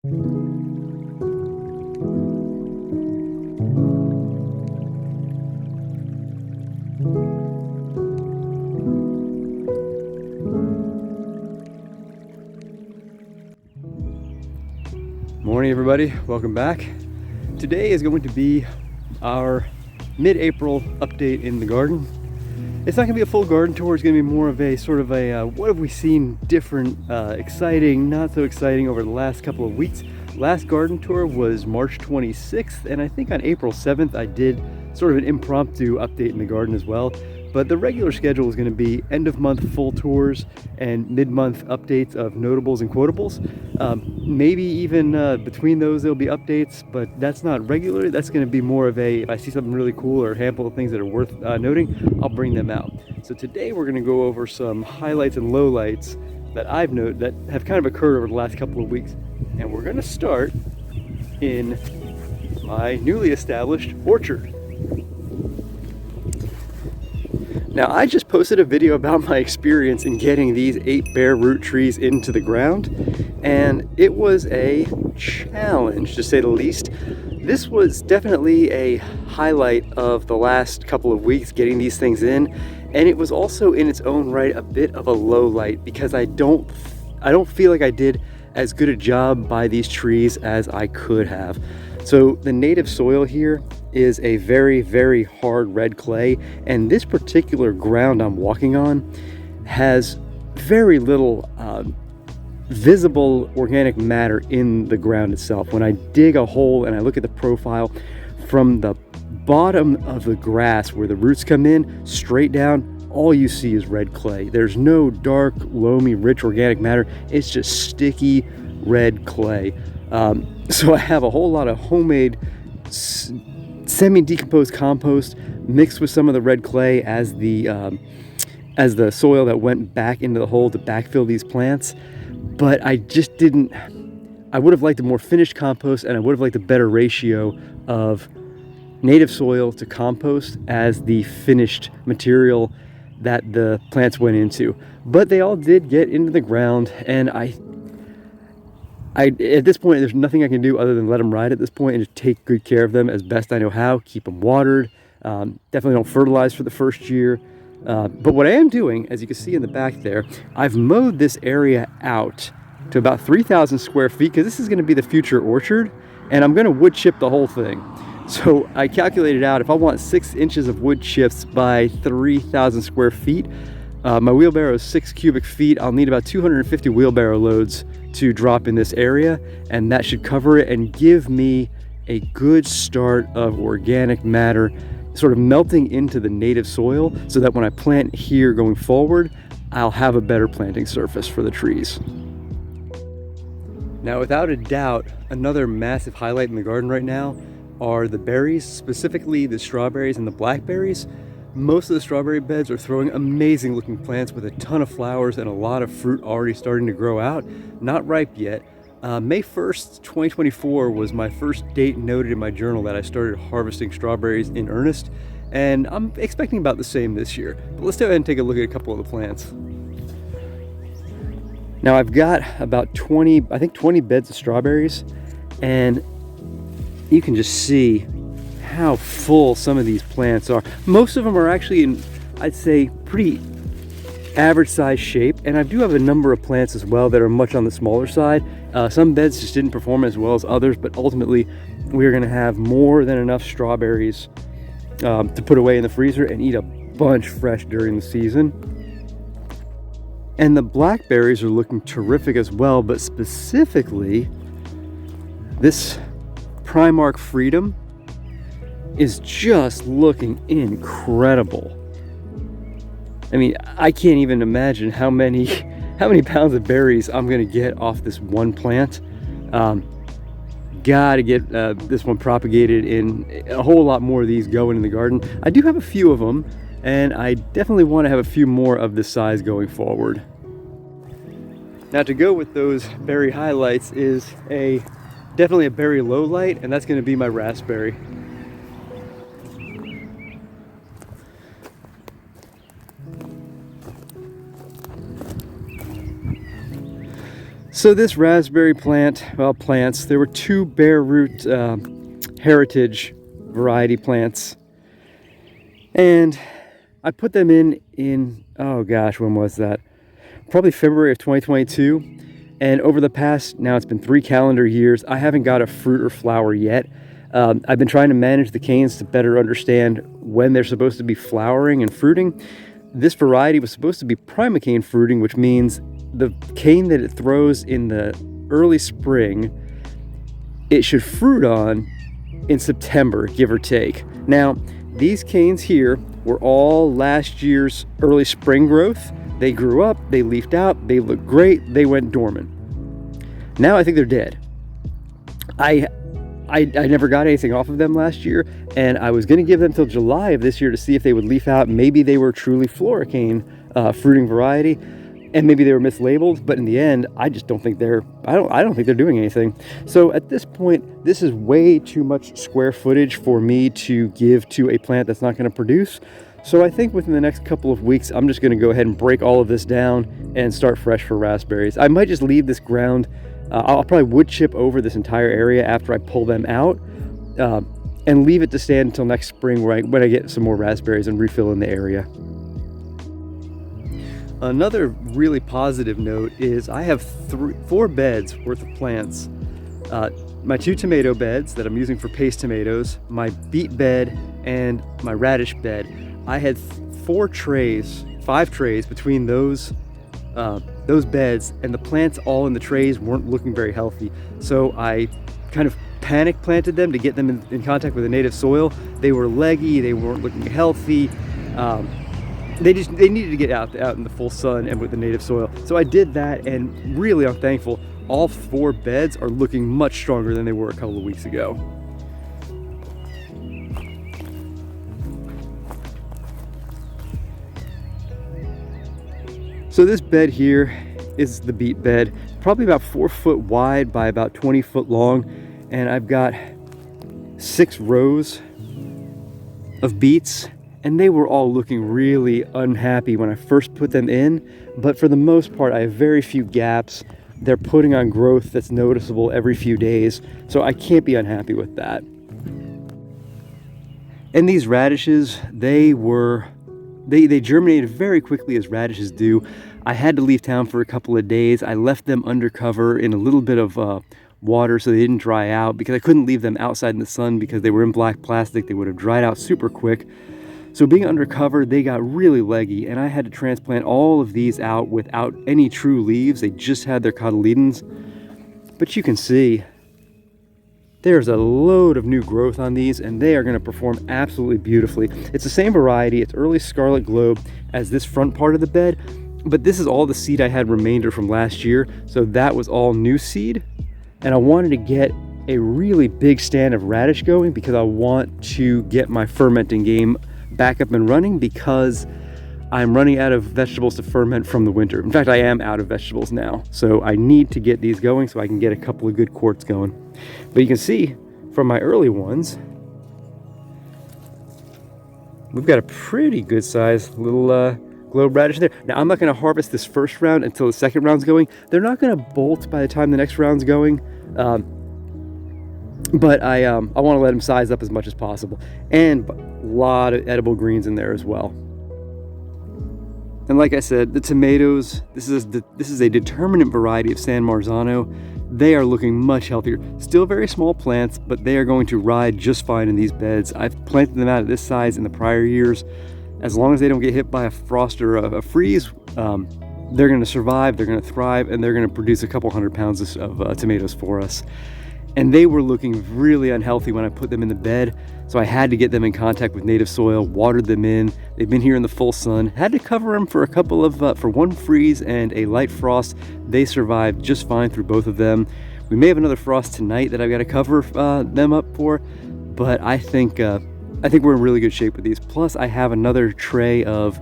Morning everybody, welcome back. Today is going to be our mid-April update in the garden. It's not going to be a full garden tour, it's going to be more of a sort of a what have we seen different, exciting, not so exciting over the last couple of weeks. Last garden tour was March 26th, and I think on April 7th I did sort of an impromptu update in the garden as well. But the regular schedule is going to be end of month full tours and mid-month updates of notables and quotables. Maybe even between those there'll be updates, but that's not regular. That's going to be more of a, if I see something really cool or a handful of things that are worth noting, I'll bring them out. So today we're going to go over some highlights and lowlights that I've noted that have kind of occurred over the last couple of weeks. And we're going to start in my newly established orchard. Now, I just posted a video about my experience in getting these 8 bare root trees into the ground, and it was a challenge to say the least. This was definitely a highlight of the last couple of weeks, getting these things in, and it was also in its own right a bit of a low light because I don't feel like I did as good a job by these trees as I could have. So the native soil here is a very, very hard red clay, and this particular ground I'm walking on has very little visible organic matter in the ground itself. When I dig a hole and I look at the profile from the bottom of the grass where the roots come in straight down, all you see is red clay. There's no dark, loamy, rich organic matter. It's just sticky red clay. So I have a whole lot of homemade semi-decomposed compost mixed with some of the red clay as the soil that went back into the hole to backfill these plants. But I just didn't, I would have liked a more finished compost, and I would have liked a better ratio of native soil to compost as the finished material that the plants went into. But they all did get into the ground, and I at this point, there's nothing I can do other than let them ride at this point and just take good care of them as best I know how, keep them watered. Definitely don't fertilize for the first year. But what I am doing, as you can see in the back there, I've mowed this area out to about 3,000 square feet because this is going to be the future orchard, and I'm going to wood chip the whole thing. So I calculated out if I want 6 inches of wood chips by 3,000 square feet, my wheelbarrow is 6 cubic feet. I'll need about 250 wheelbarrow loads to drop in this area, and that should cover it and give me a good start of organic matter sort of melting into the native soil, so that when I plant here going forward, I'll have a better planting surface for the trees. Now, without a doubt, another massive highlight in the garden right now are the berries, specifically the strawberries and the blackberries. Most of the strawberry beds are throwing amazing looking plants with a ton of flowers and a lot of fruit already starting to grow out. Not ripe yet. May 1st, 2024 was my first date noted in my journal that I started harvesting strawberries in earnest, and I'm expecting about the same this year. But let's go ahead and take a look at a couple of the plants. Now I've got about 20 beds of strawberries, and you can just see how full some of these plants are. Most of them are actually in, I'd say, pretty average size shape, and I do have a number of plants as well that are much on the smaller side. Some beds just didn't perform as well as others, but ultimately we're going to have more than enough strawberries to put away in the freezer and eat a bunch fresh during the season. And the blackberries are looking terrific as well, but specifically this Primark Freedom is just looking incredible. I mean, I can't even imagine how many pounds of berries I'm gonna get off this one plant. Gotta get this one propagated, in a whole lot more of these going in the garden. I do have a few of them, and I definitely want to have a few more of this size going forward. Now, to go with those berry highlights is definitely a berry low light, and that's going to be my raspberry. So this raspberry plant, well, plants, there were two bare root heritage variety plants, and I put them in, oh gosh, when was that? Probably February of 2022. And over the past, now it's been 3 calendar years, I haven't got a fruit or flower yet. I've been trying to manage the canes to better understand when they're supposed to be flowering and fruiting. This variety was supposed to be primocane fruiting, which means the cane that it throws in the early spring, it should fruit on in September, give or take. Now, these canes here were all last year's early spring growth. They grew up, they leafed out, they looked great, they went dormant. Now I think they're dead. I never got anything off of them last year, and I was going to give them till July of this year to see if they would leaf out. Maybe they were truly floricane fruiting variety, and maybe they were mislabeled. But in the end, I just don't think I don't think they're doing anything. So at this point, this is way too much square footage for me to give to a plant that's not going to produce. So I think within the next couple of weeks, I'm just going to go ahead and break all of this down and start fresh for raspberries. I might just leave this ground. I'll probably wood chip over this entire area after I pull them out and leave it to stand until next spring when I get some more raspberries and refill in the area. Another really positive note is I have 4 beds worth of plants. My 2 tomato beds that I'm using for paste tomatoes, my beet bed, and my radish bed. I had 5 trays between those beds, and the plants all in the trays weren't looking very healthy. So I kind of panic planted them to get them in contact with the native soil. They were leggy, they weren't looking healthy. They needed to get out in the full sun and with the native soil. So I did that, and really I'm thankful. All 4 beds are looking much stronger than they were a couple of weeks ago. So this bed here is the beet bed, probably about 4 foot wide by about 20 foot long, and I've got 6 rows of beets, and they were all looking really unhappy when I first put them in, but for the most part I have very few gaps. They're putting on growth that's noticeable every few days, so I can't be unhappy with that. And these radishes, they germinated very quickly, as radishes do. I had to leave town for a couple of days. I left them undercover in a little bit of water so they didn't dry out, because I couldn't leave them outside in the sun because they were in black plastic. They would have dried out super quick. So being undercover, they got really leggy, and I had to transplant all of these out without any true leaves. They just had their cotyledons. But you can see there's a load of new growth on these, and they are going to perform absolutely beautifully. It's the same variety. It's early scarlet globe as this front part of the bed, but this is all the seed I had remainder from last year, so that was all new seed. And I wanted to get a really big stand of radish going because I want to get my fermenting game back up and running, because I'm running out of vegetables to ferment from the winter. In fact, I am out of vegetables now, so I need to get these going so I can get a couple of good quarts going. But you can see from my early ones, we've got a pretty good sized little globe radish there. Now, I'm not going to harvest this first round until the second round's going. They're not going to bolt by the time the next round's going, but I want to let them size up as much as possible. And a lot of edible greens in there as well. And like I said, the tomatoes, this is a determinate variety of San Marzano. They are looking much healthier. Still very small plants, but they are going to ride just fine in these beds. I've planted them out at this size in the prior years. As long as they don't get hit by a frost or a freeze, they're going to survive, they're going to thrive, and they're going to produce a couple 100 pounds of tomatoes for us. And they were looking really unhealthy when I put them in the bed, so I had to get them in contact with native soil, watered them in. They've been here in the full sun. Had to cover them for a couple of, for one freeze and a light frost. They survived just fine through both of them. We may have another frost tonight that I've got to cover them up for, but I think we're in really good shape with these. Plus, I have another tray of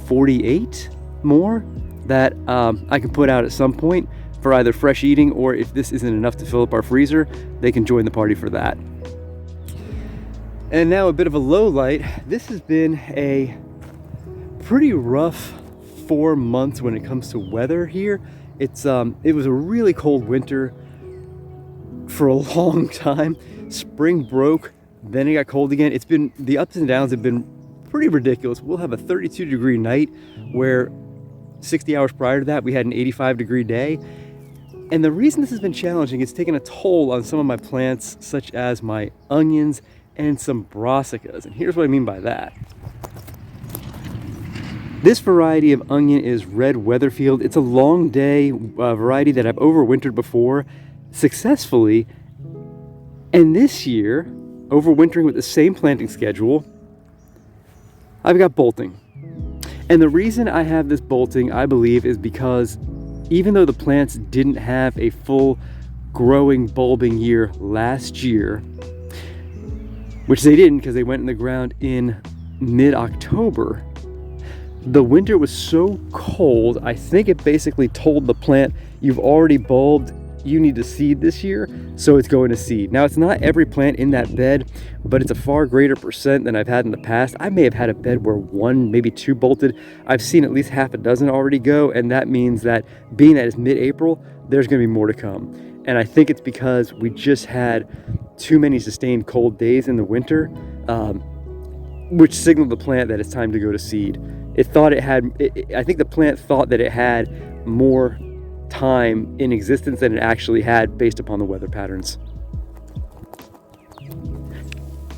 48 more that I can put out at some point for either fresh eating, or if this isn't enough to fill up our freezer, they can join the party for that. And now a bit of a low light. This has been a pretty rough 4 months when it comes to weather here. It was a really cold winter for a long time. Spring broke, then it got cold again. It's been, the ups and downs have been pretty ridiculous. We'll have a 32-degree night where 60 hours prior to that we had an 85-degree day. And the reason this has been challenging, it's taken a toll on some of my plants, such as my onions and some brassicas. And here's what I mean by that. This variety of onion is Red Weatherfield. It's a long day variety that I've overwintered before successfully. And this year, overwintering with the same planting schedule, I've got bolting. And the reason I have this bolting, I believe, is because even though the plants didn't have a full growing, bulbing year last year, which they didn't because they went in the ground in mid-October, the winter was so cold, I think it basically told the plant, you've already bulbed, you need to seed this year, so it's going to seed. Now, it's not every plant in that bed, but it's a far greater percent than I've had in the past. I may have had a bed where 1, maybe 2 bolted. I've seen at least half a dozen already go, and that means that being that it's mid-April, there's going to be more to come. And I think it's because we just had too many sustained cold days in the winter, which signaled the plant that it's time to go to seed. It thought it had, I think the plant thought that it had more time in existence than it actually had based upon the weather patterns.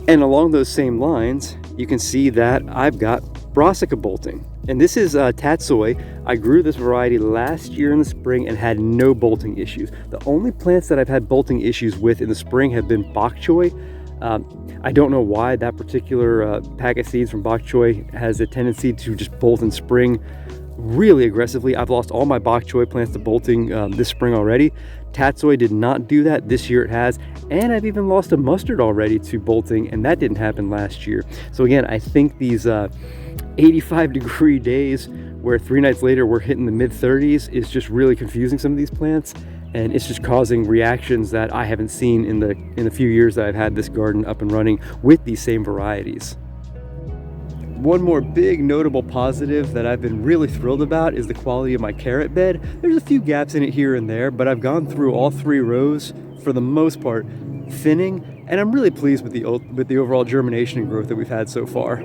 And along those same lines, you can see that I've got brassica bolting. And this is tatsoi. I grew this variety last year in the spring and had no bolting issues. The only plants that I've had bolting issues with in the spring have been bok choy. I don't know why that particular pack of seeds from bok choy has a tendency to just bolt in spring really aggressively. I've lost all my bok choy plants to bolting this spring already. Tatsoi did not do that. This year it has. And I've even lost a mustard already to bolting, and that didn't happen last year. So again, I think these 85-degree days where 3 nights later we're hitting the mid-30s is just really confusing some of these plants, and it's just causing reactions that I haven't seen in the few years that I've had this garden up and running with these same varieties. One more big notable positive that I've been really thrilled about is the quality of my carrot bed. There's a few gaps in it here and there, but I've gone through all 3 rows for the most part thinning, and I'm really pleased with the overall germination and growth that we've had so far.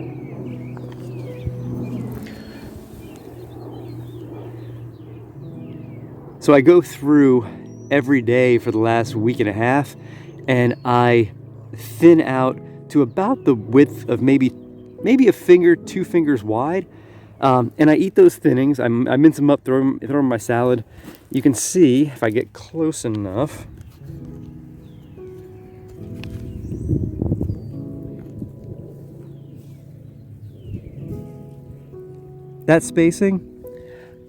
So I go through every day for the last week and a half, and I thin out to about the width of maybe a finger, 2 fingers wide, and I eat those thinnings. I mince them up, throw them in my salad. You can see if I get close enough. That spacing,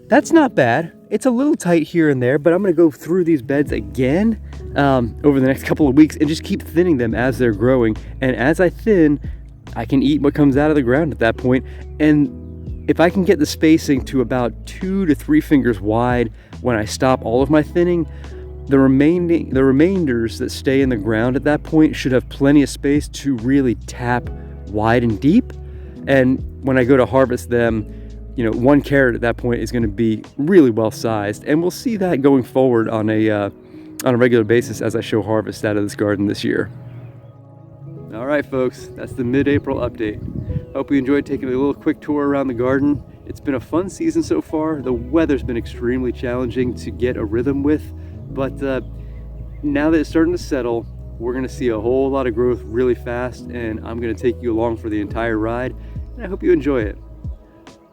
that's not bad. It's a little tight here and there, but I'm going to go through these beds again over the next couple of weeks and just keep thinning them as they're growing. And as I thin, I can eat what comes out of the ground at that point. And if I can get the spacing to about 2 to 3 fingers wide when I stop all of my thinning, the remainders that stay in the ground at that point should have plenty of space to really tap wide and deep. And when I go to harvest them, you know, 1 carrot at that point is going to be really well sized, and we'll see that going forward on a regular basis as I show harvest out of this garden this year. All right, folks, that's the mid-April update. Hope you enjoyed taking a little quick tour around the garden. It's been a fun season so far. The weather's been extremely challenging to get a rhythm with, but now that it's starting to settle, we're going to see a whole lot of growth really fast, and I'm going to take you along for the entire ride, and I hope you enjoy it.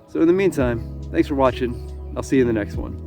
So in the meantime, thanks for watching. I'll see you in the next one.